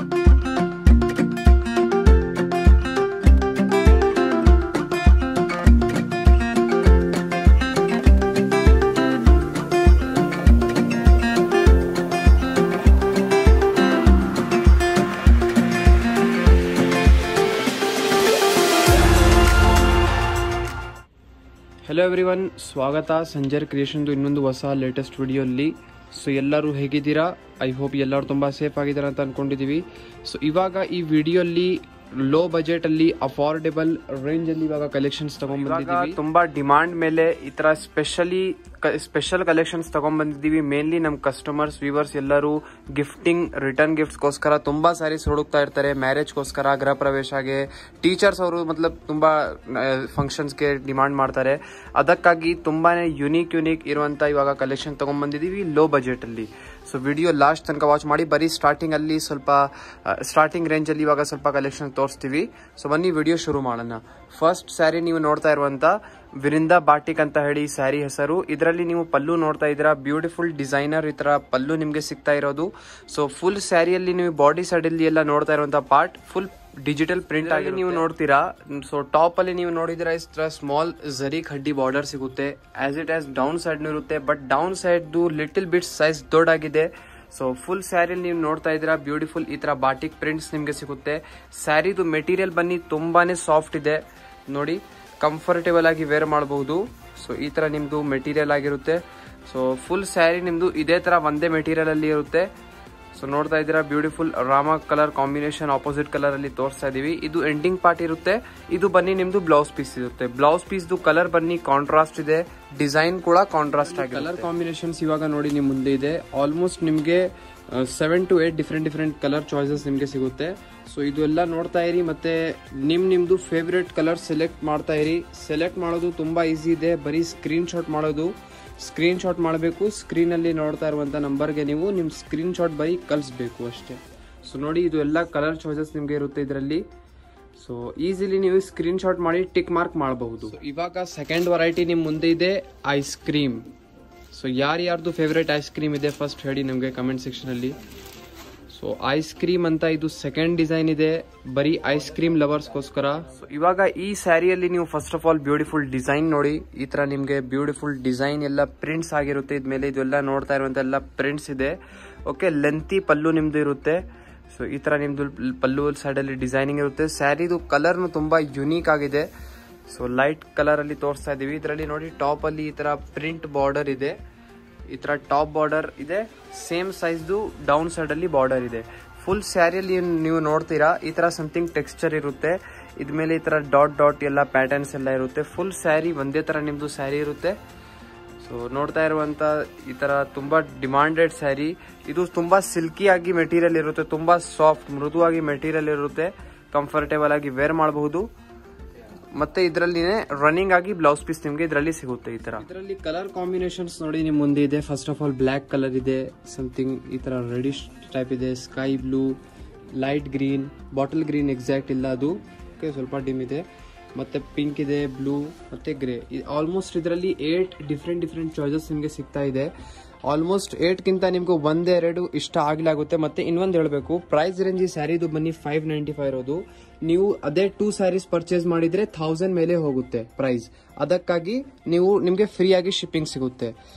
Hello everyone, ಸ್ವಾಗತ ಸಂಜರ್ ಕ್ರಿಯೇಷನ್ದು ಇನ್ನೊಂದು ಹೊಸ ಲೇಟೆಸ್ಟ್ ವಿಡಿಯೋಲ್ಲಿ. ಸೊ ಎಲ್ಲರೂ ಹೇಗಿದ್ದೀರಾ? ಐ ಹೋಪ್ ಎಲ್ಲರೂ ತುಂಬ ಸೇಫ್ ಆಗಿದ್ದಾರೆ ಅಂತ ಅಂದ್ಕೊಂಡಿದ್ದೀವಿ. ಸೊ ಇವಾಗ ಈ ವಿಡಿಯೋಲ್ಲಿ ಲೋ ಬಜೆಟಲ್ಲಿ ಅಫೋರ್ಡೆಬಲ್ ರೇಂಜಲ್ಲಿ ಇವಾಗ ಕಲೆಕ್ಷನ್ಸ್ ತಗೊಂಡ್ಬಂದಿದ್ದೀವಿ. ತುಂಬ ಡಿಮಾಂಡ್ ಮೇಲೆ ಈ ಥರ ಸ್ಪೆಷಲ್ ಕಲೆಕ್ಷನ್ಸ್ ತಗೊಂಡ್ಬಂದಿದ್ದೀವಿ. ಮೇನ್ಲಿ ನಮ್ಮ ಕಸ್ಟಮರ್ಸ್, ವ್ಯೂವರ್ಸ್ ಎಲ್ಲರೂ ಗಿಫ್ಟಿಂಗ್, ರಿಟರ್ನ್ ಗಿಫ್ಟ್ಸ್ಗೋಸ್ಕರ ತುಂಬ ಸ್ಯಾರೀಸ್ ಹುಡುಕ್ತಾ ಇರ್ತಾರೆ. ಮ್ಯಾರೇಜ್ಗೋಸ್ಕರ, ಗೃಹ ಪ್ರವೇಶಗೆ, ಟೀಚರ್ಸ್ ಅವರು ತುಂಬ ಫಂಕ್ಷನ್ಸ್ಗೆ ಡಿಮಾಂಡ್ ಮಾಡ್ತಾರೆ. ಅದಕ್ಕಾಗಿ ತುಂಬಾ ಯುನೀಕ್ ಇರುವಂಥ ಇವಾಗ ಕಲೆಕ್ಷನ್ ತಗೊಂಡ್ಬಂದಿದ್ದೀವಿ ಲೋ ಬಜೆಟಲ್ಲಿ. ಸೊ ವಿಡಿಯೋ ಲಾಸ್ಟ್ ತನಕ ವಾಚ್ ಮಾಡಿ. ಬರೀ ಸ್ಟಾರ್ಟಿಂಗ್ ರೇಂಜಲ್ಲಿ ಇವಾಗ ಸ್ವಲ್ಪ ಕಲೆಕ್ಷನ್ ತೋರಿಸ್ತೀವಿ. ಸೊ ಬನ್ನಿ ವಿಡಿಯೋ ಶುರು ಮಾಡೋಣ. ಫಸ್ಟ್ ಸ್ಯಾರಿ ನೀವು ನೋಡ್ತಾ ಇರುವಂತ ವಿರಿಂದಾ ಬಾಟಿಕ್ ಅಂತ ಹೇಳಿ ಸ್ಯಾರಿ ಹೆಸರು. ಇದರಲ್ಲಿ ನೀವು ಪಲ್ಲು ನೋಡ್ತಾ ಇದ್ದೀರಾ. ಬ್ಯೂಟಿಫುಲ್ ಡಿಸೈನರ್ ಈ ತರ ಪಲ್ಲು ನಿಮ್ಗೆ ಸಿಗ್ತಾ ಇರೋದು. ಸೊ ಫುಲ್ ಸ್ಯಾರಿಯಲ್ಲಿ ನೀವು ಬಾಡಿ ಸೈಡ್ ಅಲ್ಲಿ ಎಲ್ಲ ನೋಡ್ತಾ ಇರುವಂತ ಪಾರ್ಟ್ ಫುಲ್ ಡಿಜಿಟಲ್ ಪ್ರಿಂಟ್ ಆಗಿ ನೀವು ನೋಡ್ತೀರಾ. ಸೊ ಟಾಪ್ ಅಲ್ಲಿ ನೀವು ನೋಡಿದ್ರೆ ಇಷ್ಟ ಸ್ಮಾಲ್ ಜರಿ ಖಡ್ಡಿ ಬಾರ್ಡರ್ ಸಿಗುತ್ತೆ. As it as down side ಇರುತ್ತೆ, but down side little bit size ದೊಡ್ಡಾಗಿದೆ. ಸೊ ಫುಲ್ ಸ್ಯಾರಿಯಲ್ಲಿ ನೀವು ನೋಡ್ತಾ ಇದ್ದೀರಾ ಬ್ಯೂಟಿಫುಲ್ ಈ ತರ ಬಾಟಿಕ್ ಪ್ರಿಂಟ್ಸ್ ನಿಮ್ಗೆ ಸಿಗುತ್ತೆ. ಸ್ಯಾರಿದು ಮೆಟೀರಿಯಲ್ ಬನ್ನಿ ತುಂಬಾನೇ ಸಾಫ್ಟ್ ಇದೆ ನೋಡಿ, ಕಂಫರ್ಟೇಬಲ್ ಆಗಿ ವೇರ್ ಮಾಡಬಹುದು. ಸೊ ಈ ತರ ನಿಮ್ದು ಮೆಟೀರಿಯಲ್ ಆಗಿರುತ್ತೆ. ಸೊ ಫುಲ್ ಸ್ಯಾರಿ ನಿಮ್ದು ಇದೇ ತರ ಒಂದೇ ಮೆಟೀರಿಯಲ್ ಅಲ್ಲಿ ಇರುತ್ತೆ. ಸೊ ನೋಡ್ತಾ ಇದ್ದೀರಾ beautiful Rama colour combination opposite colour ಅಲ್ಲಿ ತೋರಿಸ್ತಾ ಇದೀವಿ. ಇದು ಎಂಡಿಂಗ್ ಪಾರ್ಟ್ ಇರುತ್ತೆ. ಇದು ಬನ್ನಿ ನಿಮ್ದು ಬ್ಲೌಸ್ ಪೀಸ್ ಇರುತ್ತೆ. ಬ್ಲೌಸ್ ಪೀಸ್ ಕಲರ್ ಬನ್ನಿ ಕಾಂಟ್ರಾಸ್ಟ್ ಇದೆ, ಡಿಸೈನ್ ಕೂಡ ಕಾಂಟ್ರಾಸ್ಟ್ ಆಗಿದೆ. ಕಲರ್ ಕಾಂಬಿನೇಷನ್ಸ್ ಇವಾಗ ನೋಡಿ ನಿಮ್ ಮುಂದೆ ಇದೆ. ಆಲ್ಮೋಸ್ಟ್ ನಿಮ್ಗೆ 7 to 8 ಡಿಫ್ರೆಂಟ್ ಕಲರ್ ಚಾಯ್ಸಸ್ ನಿಮ್ಗೆ ಸಿಗುತ್ತೆ. ಸೊ ಇದು ಎಲ್ಲ ನೋಡ್ತಾ ಇರಿ, ಮತ್ತೆ ನಿಮ್ದು ಫೇವ್ರೆಟ್ ಕಲರ್ ಸೆಲೆಕ್ಟ್ ಮಾಡ್ತಾ ಇರಿ. ಸೆಲೆಕ್ಟ್ ಮಾಡೋದು ತುಂಬಾ ಈಸಿ ಇದೆ. ಬರೀ ಸ್ಕ್ರೀನ್ ಶಾಟ್ ಮಾಡಬೇಕು. ಸ್ಕ್ರೀನ್ ಅಲ್ಲಿ ನೋಡ್ತಾ ಇರುವಂತ ನಂಬರ್ಗೆ ನೀವು ನಿಮ್ ಸ್ಕ್ರೀನ್ ಶಾಟ್ ಬರೀ ಕಳಿಸ್ಬೇಕು ಅಷ್ಟೇ. ಸೊ ನೋಡಿ ಇದು ಎಲ್ಲ ಕಲರ್ ಚಾಯ್ಸಸ್ ನಿಮ್ಗೆ ಇರುತ್ತೆ ಇದರಲ್ಲಿ. ಸೊ ಈಸಿಲಿ ನೀವು ಸ್ಕ್ರೀನ್ ಶಾಟ್ ಮಾಡಿ ಟಿಕ್ ಮಾರ್ಕ್ ಮಾಡಬಹುದು. ಇವಾಗ ಸೆಕೆಂಡ್ ವೆರೈಟಿ ನಿಮ್ ಮುಂದೆ ಇದೆ ಐಸ್ ಕ್ರೀಮ್. ಸೊ ಯಾರ್ದು ಫೇವ್ರೇಟ್ ಐಸ್ ಕ್ರೀಮ್ ಇದೆ ಫಸ್ಟ್ ಹೇಳಿ ನಮಗೆ ಕಮೆಂಟ್ ಸೆಕ್ಷನ್ ಅಲ್ಲಿ. ಸೊ ಐಸ್ ಕ್ರೀಮ್ ಅಂತ ಇದು ಸೆಕೆಂಡ್ ಡಿಸೈನ್ ಇದೆ, ಬರೀ ಐಸ್ ಕ್ರೀಮ್ ಲವರ್ಸ್ಗೋಸ್ಕರ. ಸೊ ಇವಾಗ ಈ ಸ್ಯಾರಿಯಲ್ಲಿ ನೀವು first of all beautiful design ನೋಡಿ. ಈ ತರ ನಿಮ್ಗೆ ಬ್ಯೂಟಿಫುಲ್ ಡಿಸೈನ್ ಎಲ್ಲ ಪ್ರಿಂಟ್ಸ್ ಆಗಿರುತ್ತೆ. ಇದ್ಮೇಲೆ ಇದೆಲ್ಲ ನೋಡ್ತಾ ಇರುವಂತ ಎಲ್ಲ ಪ್ರಿಂಟ್ಸ್ ಇದೆ. ಓಕೆ, ಲೆಂತಿ ಪಲ್ಲು ನಿಮ್ದು ಇರುತ್ತೆ. ಸೊ ಈ ತರ ನಿಮ್ದು ಪಲ್ಲು ಸೈಡ್ ಅಲ್ಲಿ ಡಿಸೈನಿಂಗ್ ಇರುತ್ತೆ. ಸ್ಯಾರಿದು ಕಲರ್ನು ತುಂಬಾ ಯುನೀಕ್ ಆಗಿದೆ. ಸೊ ಲೈಟ್ ಕಲರ್ ಅಲ್ಲಿ ತೋರಿಸ್ತಾ ಇದೀವಿ. ಇದರಲ್ಲಿ ನೋಡಿ ಟಾಪ್ ಅಲ್ಲಿ ಈ ತರ ಪ್ರಿಂಟ್ ಬಾರ್ಡರ್ ಇದೆ. ಈ ತರ ಟಾಪ್ ಬಾರ್ಡರ್ ಇದೆ, ಸೇಮ್ ಸೈಜ್ದು ಡೌನ್ ಸೈಡ್ ಅಲ್ಲಿ ಬಾರ್ಡರ್ ಇದೆ. ಫುಲ್ ಸ್ಯಾರಿಯಲ್ಲಿ ನೀವು ನೋಡ್ತೀರಾ ಈ ತರ ಸಮಥಿಂಗ್ ಟೆಕ್ಸ್ಚರ್ ಇರುತ್ತೆ. ಇದ್ಮೇಲೆ ಈ ತರ ಡಾಟ್ ಎಲ್ಲ ಪ್ಯಾಟರ್ನ್ಸ್ ಎಲ್ಲ ಇರುತ್ತೆ. ಫುಲ್ ಸ್ಯಾರಿ ಒಂದೇ ತರ ನಿಮ್ದು ಸ್ಯಾರಿ ಇರುತ್ತೆ. ಸೊ ನೋಡ್ತಾ ಇರುವಂತ ಈ ತರ ತುಂಬಾ ಡಿಮಾಂಡೆಡ್ ಸ್ಯಾರಿ. ಇದು ತುಂಬಾ ಸಿಲ್ಕಿ ಆಗಿ ಮೆಟೀರಿಯಲ್ ಇರುತ್ತೆ, ತುಂಬಾ ಸಾಫ್ಟ್ ಮೃದುವಾಗಿ ಮೆಟೀರಿಯಲ್ ಇರುತ್ತೆ. ಕಂಫರ್ಟೇಬಲ್ ಆಗಿ ವೇರ್ ಮಾಡಬಹುದು. ಮತ್ತೆ ಇದರಲ್ಲಿನೇ ರನ್ನಿಂಗ್ ಆಗಿ ಬ್ಲೌಸ್ ಪೀಸ್ ನಿಮ್ಗೆ ಇದರಲ್ಲಿ ಸಿಗುತ್ತೆ. ಈ ತರ ಇದರಲ್ಲಿ ಕಲರ್ ಕಾಂಬಿನೇಷನ್ಸ್ ನೋಡಿ ನಿಮ್ ಮುಂದೆ ಇದೆ. First of all black colour ಇದೆ, ಸಮಥಿಂಗ್ ಈ ತರ ರೆಡಿಶ್ ಟೈಪ್ ಇದೆ, sky blue, light green, bottle green exact ಇಲ್ಲ ಅದು, ಸ್ವಲ್ಪ ಡಿಮ್ ಇದೆ, ಮತ್ತೆ ಪಿಂಕ್ ಇದೆ, ಬ್ಲೂ ಮತ್ತೆ ಗ್ರೇ. ಆಲ್ಮೋಸ್ಟ್ ಇದರಲ್ಲಿ 8 ಡಿಫ್ರೆಂಟ್ ಚಾಯ್ಸಸ್ ನಿಮ್ಗೆ ಸಿಗ್ತಾ ಇದೆ. ಆಲ್ಮೋಸ್ಟ್ 8ಗಿಂತ ನಿಮ್ಗೆ 1-2 ಇಷ್ಟ ಆಗ್ಲಾಗುತ್ತೆ. ಮತ್ತೆ ಇನ್ನೊಂದು ಹೇಳ್ಬೇಕು, ಪ್ರೈಸ್ ರೇಂಜ್ ಈ ಸ್ಯಾರಿದು ಬನ್ನಿ 595 ಇರೋದು. ನೀವು ಅದೇ 2 ಸ್ಯಾರೀಸ್ ಪರ್ಚೇಸ್ ಮಾಡಿದ್ರೆ 1000 ಮೇಲೆ ಹೋಗುತ್ತೆ ಪ್ರೈಸ್. ಅದಕ್ಕಾಗಿ ನಿಮ್ಗೆ ಫ್ರೀ ಆಗಿ ಶಿಪ್ಪಿಂಗ್ ಸಿಗುತ್ತೆ.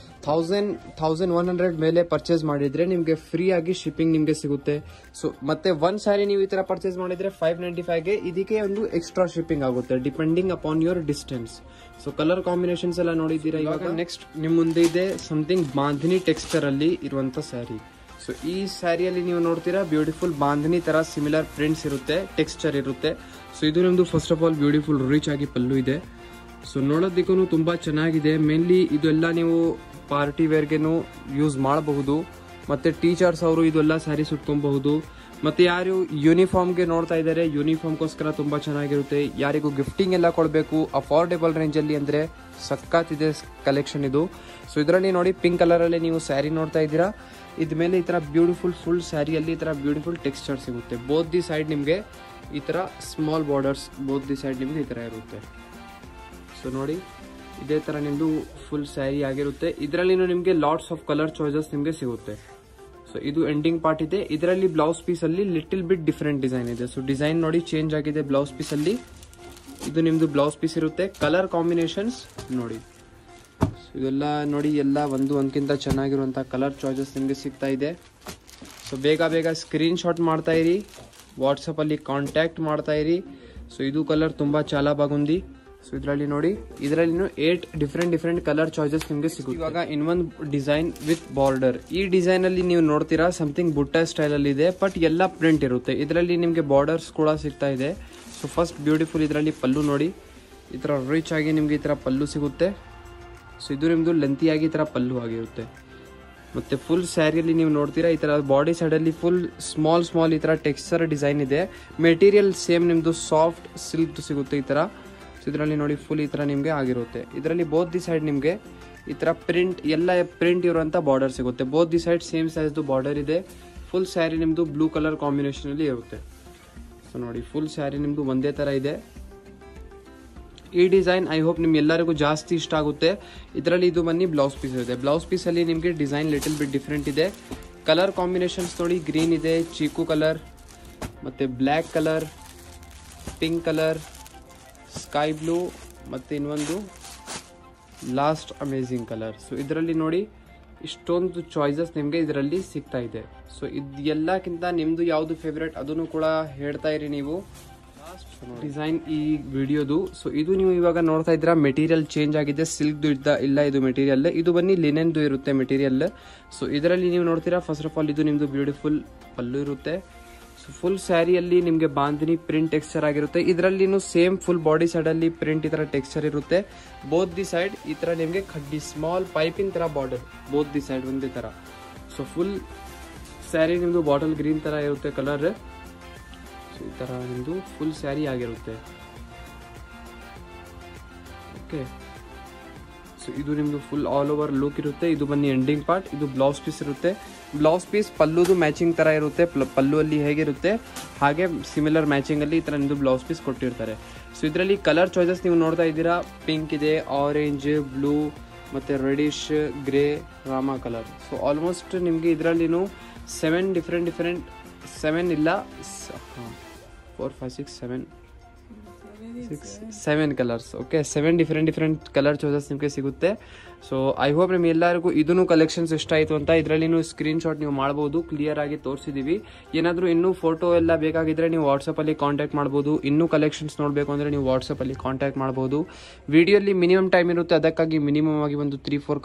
1100 ಮೇಲೆ ಪರ್ಚೇಸ್ ಮಾಡಿದ್ರೆ ನಿಮ್ಗೆ ಫ್ರೀ ಆಗಿ ಶಿಪ್ಪಿಂಗ್ ನಿಮ್ಗೆ ಸಿಗುತ್ತೆ. ಸೊ ಮತ್ತೆ ಒಂದ್ ಸ್ಯಾರಿ ನೀವು ಈ ತರ ಪರ್ಚೇಸ್ ಮಾಡಿದ್ರೆ 595ಗೆ ಇದಕ್ಕೆ ಒಂದು ಎಕ್ಸ್ಟ್ರಾ ಶಿಪ್ಪಿಂಗ್ ಆಗುತ್ತೆ depending upon your distance. So colour combinations ಎಲ್ಲ ನೋಡಿದ್ದೀರಾ. ಇವಾಗ ನೆಕ್ಸ್ಟ್ ನಿಮ್ ಮುಂದೆ ಇದೆ ಸಮಥಿಂಗ್ ಬಾಂಧನಿ ಟೆಕ್ಸ್ಚರ್ ಅಲ್ಲಿ ಇರುವಂತ ಸ್ಯಾರಿ. ಸೊ ಈ ಸ್ಯಾರಿಯಲ್ಲಿ ನೀವು ನೋಡ್ತೀರಾ ಬ್ಯೂಟಿಫುಲ್ ಬಾಂಧನಿ ತರ ಸಿಮಿಲರ್ ಪ್ರಿಂಟ್ಸ್ ಇರುತ್ತೆ, ಟೆಕ್ಸ್ಚರ್ ಇರುತ್ತೆ. ಸೊ ಇದು ನಿಮ್ದು first of all beautiful rich ಆಗಿ ಪಲ್ಲು ಇದೆ. ಸೊ ನೋಡೋದಕ್ಕೂ ತುಂಬಾ ಚೆನ್ನಾಗಿದೆ. ಮೇನ್ಲಿ ಇದೆಲ್ಲ ನೀವು ಪಾರ್ಟಿ ವೇರ್ಗೆನು ಯೂಸ್ ಮಾಡಬಹುದು. ಮತ್ತೆ ಟೀಚರ್ಸ್ ಅವರು ಇದೆಲ್ಲ ಸ್ಯಾರೀಸ್ ಉಟ್ಕೊಬಹುದು. ಮತ್ತೆ ಯಾರು ಯೂನಿಫಾರ್ಮ್ಗೆ ನೋಡ್ತಾ ಇದ್ದಾರೆ, ಯೂನಿಫಾರ್ಮ್ಗೋಸ್ಕರ ತುಂಬಾ ಚೆನ್ನಾಗಿರುತ್ತೆ. ಯಾರಿಗೂ ಗಿಫ್ಟಿಂಗ್ ಎಲ್ಲ ಕೊಡಬೇಕು ಅಫೋರ್ಡೆಬಲ್ ರೇಂಜ್ ಅಲ್ಲಿ ಅಂದ್ರೆ ಸಖತ್ ಇದೆ ಕಲೆಕ್ಷನ್ ಇದು. ಸೊ ಇದರಲ್ಲಿ ನೋಡಿ ಪಿಂಕ್ ಕಲರ್ ಅಲ್ಲಿ ನೀವು ಸ್ಯಾರಿ ನೋಡ್ತಾ ಇದ್ದೀರಾ. ಇದ್ಮೇಲೆ ಈ ತರ ಬ್ಯೂಟಿಫುಲ್ ಫುಲ್ ಸ್ಯಾರಿಯಲ್ಲಿ ಈ ತರ ಬ್ಯೂಟಿಫುಲ್ ಟೆಕ್ಸ್ಚರ್ ಸಿಗುತ್ತೆ. ಬೋತ್ ದಿ ಸೈಡ್ ನಿಮ್ಗೆ ಈ ತರ small borders both the side ನಿಮ್ಗೆ ಈ ತರ ಇರುತ್ತೆ. ಸೊ ನೋಡಿ ಇದೇ ತರ ನಿಮ್ದು ಫುಲ್ ಸ್ಯಾರಿ ಆಗಿರುತ್ತೆ. ಇದರಲ್ಲಿ ನಿಮ್ಗೆ ಲಾಟ್ಸ್ ಆಫ್ ಕಲರ್ ಚಾಯ್ಸಸ್ ನಿಮ್ಗೆ ಸಿಗುತ್ತೆ. ಸೊ ಸೊ ಇದು ಎಂಡಿಂಗ್ ಪಾರ್ಟ್ ಇದೆ. ಇದರಲ್ಲಿ ಬ್ಲೌಸ್ ಪೀಸ್ ಅಲ್ಲಿ ಲಿಟಲ್ ಬಿಟ್ ಡಿಫ್ರೆಂಟ್ ಡಿಸೈನ್ ಇದೆ. ಸೊ ಡಿಸೈನ್ ನೋಡಿ ಚೇಂಜ್ ಆಗಿದೆ ಬ್ಲೌಸ್ ಪೀಸ್ ಅಲ್ಲಿ. ಇದು ನಿಮ್ದು ಬ್ಲೌಸ್ ಪೀಸ್ ಇರುತ್ತೆ. ಕಲರ್ ಕಾಂಬಿನೇಷನ್ಸ್ ನೋಡಿ, ಇದೆಲ್ಲ ನೋಡಿ, ಎಲ್ಲ ಒಂದಕ್ಕಿಂತ ಚೆನ್ನಾಗಿರುವಂತಹ ಕಲರ್ ಚಾಯ್ಸಸ್ ನಿಮಗೆ ಸಿಗ್ತಾ ಇದೆ. ಸೊ ಬೇಗ ಸ್ಕ್ರೀನ್ ಶಾಟ್ ಮಾಡ್ತಾ ಇರಿ, ವಾಟ್ಸಪ್ ಅಲ್ಲಿ ಕಾಂಟ್ಯಾಕ್ಟ್ ಮಾಡ್ತಾ ಇರಿ. ಸೊ ಇದು ಕಲರ್ ತುಂಬಾ ಚಾಲಾ ಬಾಗುಂದಿ. ಸೊ ಇದರಲ್ಲಿ ನೋಡಿ, ಇದರಲ್ಲಿ 8 ಡಿಫ್ರೆಂಟ್ ಕಲರ್ ಚಾಯ್ಸಸ್ ನಿಮಗೆ ಸಿಗುತ್ತೆ. ಇವಾಗ ಇನ್ನೊಂದು ಡಿಸೈನ್ ವಿತ್ ಬಾರ್ಡರ್. ಈ ಡಿಸೈನ್ ಅಲ್ಲಿ ನೀವು ನೋಡ್ತೀರಾ ಸಮಥಿಂಗ್ ಬುಟ್ಟ ಸ್ಟೈಲ್ ಅಲ್ಲಿ ಇದೆ, ಬಟ್ ಎಲ್ಲ ಪ್ರಿಂಟ್ ಇರುತ್ತೆ. ಇದರಲ್ಲಿ ನಿಮಗೆ ಬಾರ್ಡರ್ಸ್ ಕೂಡ ಸಿಗ್ತಾ ಇದೆ. ಸೊ ಫಸ್ಟ್ ಬ್ಯೂಟಿಫುಲ್ ಇದರಲ್ಲಿ ಪಲ್ಲು ನೋಡಿ, ಈ ತರ ರಿಚ್ ಆಗಿ ನಿಮ್ಗೆ ಈ ತರ ಪಲ್ಲು ಸಿಗುತ್ತೆ. ಸೊ ಇದು ನಿಮ್ದು ಲೆಂತಿಯಾಗಿ ಈ ತರ ಪಲ್ಲು ಆಗಿರುತ್ತೆ. ಮತ್ತೆ ಫುಲ್ ಸ್ಯಾರಿಯಲ್ಲಿ ನೀವು ನೋಡ್ತೀರಾ ಈ ತರ ಬಾಡಿ ಸೈಡ್ ಅಲ್ಲಿ ಫುಲ್ ಸ್ಮಾಲ್ ಈ ತರ ಟೆಕ್ಸ್ಚರ್ ಡಿಸೈನ್ ಇದೆ. ಮೆಟೀರಿಯಲ್ ಸೇಮ್ ನಿಮ್ದು ಸಾಫ್ಟ್ ಸಿಲ್ಕ್ ಸಿಗುತ್ತೆ ಈ ತರ. ಇದರಲ್ಲಿ ನೋಡಿ ಫುಲ್ ಈ ತರ ನಿಮ್ಗೆ ಆಗಿರುತ್ತೆ. ಇದರಲ್ಲಿ ಬೋತ್ ದಿ ಸೈಡ್ ನಿಮ್ಗೆ ಈ ತರ ಪ್ರಿಂಟ್, ಎಲ್ಲ ಪ್ರಿಂಟ್ ಇರುವಂತ ಬಾರ್ಡರ್ ಸಿಗುತ್ತೆ. Both the side same size border ಇದೆ. ಫುಲ್ ಸ್ಯಾರಿ ನಿಮ್ದು ಬ್ಲೂ ಕಲರ್ ಕಾಂಬಿನೇಷನ್ ಅಲ್ಲಿ ಇರುತ್ತೆ. ಸೊ ನೋಡಿ ಫುಲ್ ಸ್ಯಾರಿ ನಿಮ್ದು ಒಂದೇ ತರ ಇದೆ. ಈ ಡಿಸೈನ್ ಐ ಹೋಪ್ ನಿಮ್ಗೆ ಎಲ್ಲರಿಗೂ ಜಾಸ್ತಿ ಇಷ್ಟ ಆಗುತ್ತೆ. ಇದರಲ್ಲಿ ಇದು ಬನ್ನಿ ಬ್ಲೌಸ್ ಪೀಸ್ ಇದೆ. ಬ್ಲೌಸ್ ಪೀಸ್ ಅಲ್ಲಿ ನಿಮ್ಗೆ ಡಿಸೈನ್ ಲಿಟಲ್ ಬಿಟ್ ಡಿಫ್ರೆಂಟ್ ಇದೆ. ಕಲರ್ ಕಾಂಬಿನೇಷನ್ಸ್ ನೋಡಿ, ಗ್ರೀನ್ ಇದೆ, ಚೀಕು ಕಲರ್, ಮತ್ತೆ black colour, pink colour, sky blue, ಮತ್ತೆ ಇನ್ನೊಂದು ಲಾಸ್ಟ್ ಅಮೇಜಿಂಗ್ ಕಲರ್. ಸೊ ಇದರಲ್ಲಿ ನೋಡಿ ಇಷ್ಟೊಂದು ಚಾಯ್ಸಸ್ ನಿಮಗೆ ಇದರಲ್ಲಿ ಸಿಗ್ತಾ ಇದೆ. ಸೊ ಇದೆಲ್ಲಕ್ಕಿಂತ ನಿಮ್ದು ಯಾವುದು ಫೇವ್ರೇಟ್ ಅದನ್ನು ಕೂಡ ಹೇಳ್ತಾ ಇರಿ ನೀವು. ಡಿಸೈನ್ ಈ ವಿಡಿಯೋದು. ಸೊ ಇದು ನೀವು ಇವಾಗ ನೋಡ್ತಾ ಇದ್ದೀರಾ, ಮೆಟೀರಿಯಲ್ ಚೇಂಜ್ ಆಗಿದೆ. ಸಿಲ್ಕ್ ಇಲ್ಲ ಇದು ಮೆಟೀರಿಯಲ್, ಇದು ಬನ್ನಿ ಲಿನೆನ್ದು ಇರುತ್ತೆ ಮೆಟೀರಿಯಲ್. ಸೊ ಇದರಲ್ಲಿ ನೀವು ನೋಡ್ತೀರಾ ಫಸ್ಟ್ ಆಫ್ ಆಲ್ ಇದು ನಿಮ್ದು ಬ್ಯೂಟಿಫುಲ್ ಪಲ್ಲು ಇರುತ್ತೆ. ಸೊ ಫುಲ್ ಸ್ಯಾರಿಯಲ್ಲಿ ನಿಮಗೆ ಬಾಂಧನಿ ಪ್ರಿಂಟ್ ಟೆಕ್ಸ್ಚರ್ ಆಗಿರುತ್ತೆ. ಇದರಲ್ಲಿ ಸೇಮ್ ಫುಲ್ ಬಾಡಿ ಸೈಡ್ ಅಲ್ಲಿ ಪ್ರಿಂಟ್ ಈ ತರ ಟೆಕ್ಸ್ಚರ್ ಇರುತ್ತೆ. ಬೋತ್ ದಿ ಸೈಡ್ ಈ ತರ ನಿಮಗೆ ಖಡ್ಡಿ ಸ್ಮಾಲ್ ಪೈಪಿಂಗ್ ತರ ಬಾರ್ಡರ್ ಬೋತ್ ದಿ ಸೈಡ್ ಒಂದೇ ತರ. ಸೊ ಫುಲ್ ಸ್ಯಾರಿ ನಿಮ್ದು ಬಾಟಲ್ ಗ್ರೀನ್ ತರ ಇರುತ್ತೆ ಕಲರ್. ಸೊ ಈ ತರ ನಿಮ್ದು ಫುಲ್ ಸ್ಯಾರಿ ಆಗಿರುತ್ತೆ. ಓಕೆ, ಸೊ ಇದು ನಿಮ್ದು ಫುಲ್ ಆಲ್ ಓವರ್ ಲುಕ್ ಇರುತ್ತೆ. ಇದು ಬನ್ನಿ ಎಂಡಿಂಗ್ ಪಾರ್ಟ್. ಇದು ಬ್ಲೌಸ್ ಪೀಸ್ ಇರುತ್ತೆ. ಬ್ಲೌಸ್ ಪೀಸ್ ಪಲ್ಲುದು ಮ್ಯಾಚಿಂಗ್ ತರ ಇರುತ್ತೆ. ಪಲ್ಲು ಅಲ್ಲಿ ಹೇಗಿರುತ್ತೆ ಹಾಗೆ ಸಿಮಿಲರ್ ಮ್ಯಾಚಿಂಗ್ ಅಲ್ಲಿ ಈ ತರ ನಿಮ್ದು ಬ್ಲೌಸ್ ಪೀಸ್ ಕೊಟ್ಟಿರ್ತಾರೆ. ಸೊ ಇದರಲ್ಲಿ ಕಲರ್ ಚಾಯ್ಸಸ್ ನೀವು ನೋಡ್ತಾ ಇದ್ದೀರಾ, ಪಿಂಕ್ ಇದೆ, ಆರೆಂಜ್, ಬ್ಲೂ, ಮತ್ತೆ ರೆಡಿಶ್, ಗ್ರೇ, ರಾಮಾ ಕಲರ್. ಸೊ ಆಲ್ಮೋಸ್ಟ್ ನಿಮ್ಗೆ ಇದರಲ್ಲಿ 7 ಡಿಫ್ರೆಂಟ್ 7 ಇಲ್ಲ 4 5 6 7 colours. Okay, 7 different colour choices ನಿಮಗೆ ಸಿಗುತ್ತೆ. ಸೊ ಐ ಹೋಪ್ ನಿಮ್ಗೆ ಎಲ್ಲರಿಗೂ ಇದನ್ನು ಕಲೆಕ್ಷನ್ಸ್ ಇಷ್ಟ ಆಯಿತು ಅಂತ. ಇದರಲ್ಲಿ ಸ್ಕ್ರೀನ್ ಶಾಟ್ ನೀವು ಮಾಡಬಹುದು, ಕ್ಲಿಯರ್ ಆಗಿ ತೋರಿಸಿದೀವಿ. ಏನಾದರೂ ಇನ್ನೂ ಫೋಟೋ ಎಲ್ಲ ಬೇಕಾಗಿದ್ರೆ ನೀವು ವಾಟ್ಸಪ್ ಅಲ್ಲಿ ಕಾಂಟ್ಯಾಕ್ಟ್ ಮಾಡಬಹುದು. ಇನ್ನೂ ಕಲೆಕ್ಷನ್ಸ್ ನೋಡಬೇಕು ಅಂದ್ರೆ ನೀವು ವಾಟ್ಸಪ್ ಅಲ್ಲಿ ಕಾಂಟ್ಯಾಕ್ಟ್ ಮಾಡಬಹುದು. ವಿಡಿಯೋಲಿ ಮಿನಿಮಮ್ ಟೈಮ್ ಇರುತ್ತೆ, ಅದಕ್ಕಾಗಿ ಮಿನಿಮಮ್ ಆಗಿ ಒಂದು 3-4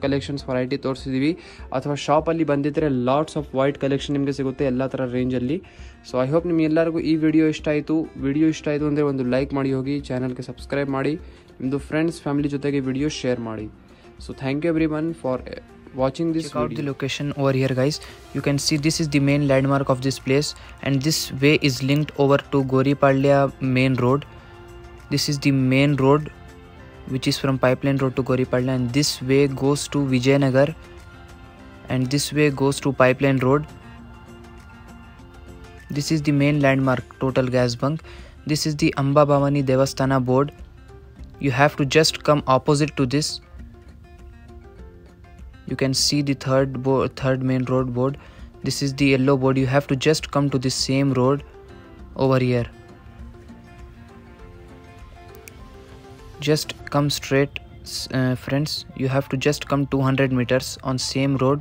ಕಲೆಕ್ಷನ್ಸ್ ವೆರೈಟಿ ತೋರಿಸಿದೀವಿ. ಅಥವಾ ಶಾಪ್ ಅಲ್ಲಿ ಬಂದಿದ್ರೆ ಲಾಟ್ಸ್ ಆಫ್ ವೈಟ್ ಕಲೆಕ್ಷನ್ ನಿಮಗೆ ಸಿಗುತ್ತೆ ಎಲ್ಲ ತರ ರೇಂಜ್ ಅಲ್ಲಿ. ಸೊ ಐ ಹೋಪ್ ನಿಮ್ಗೆ ಎಲ್ಲರಿಗೂ ಈ ವಿಡಿಯೋ ಇಷ್ಟ ಆಯಿತು. ಅಂದರೆ ಒಂದು ಲೈಕ್ ಮಾಡಿ ಹೋಗಿ, ಚಾನಲ್ಗೆ ಸಬ್ಸ್ಕ್ರೈಬ್ ಮಾಡಿ, ನಿಮ್ಮದು ಫ್ರೆಂಡ್ಸ್ ಫ್ಯಾಮಿಲಿ ಜೊತೆಗೆ ವಿಡಿಯೋ ಶೇರ್ ಮಾಡಿ. So thank you everyone for watching this video. Check out the location over here guys. You can see this is the main landmark of this place, and this way is linked over to Goripalya main road. This is the main road which is from Pipeline Road to Goripalya, and this way goes to Vijayanagar, and this way goes to Pipeline Road. This is the main landmark, Total Gas Bunk. This is the Amba Bhavani Devasthana board. You have to just come opposite to this. You can see the third main road board. This is the yellow board. You have to just come to the same road over here. Just come straight, friends. You have to just come 200 meters on same road.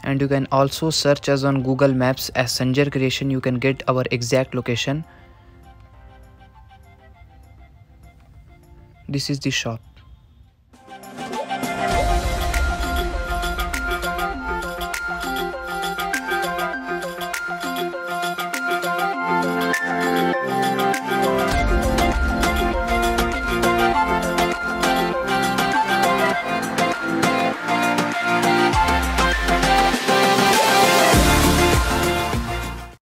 And you can also search us on Google Maps as Sanjar Creation. You can get our exact location. This is the shop.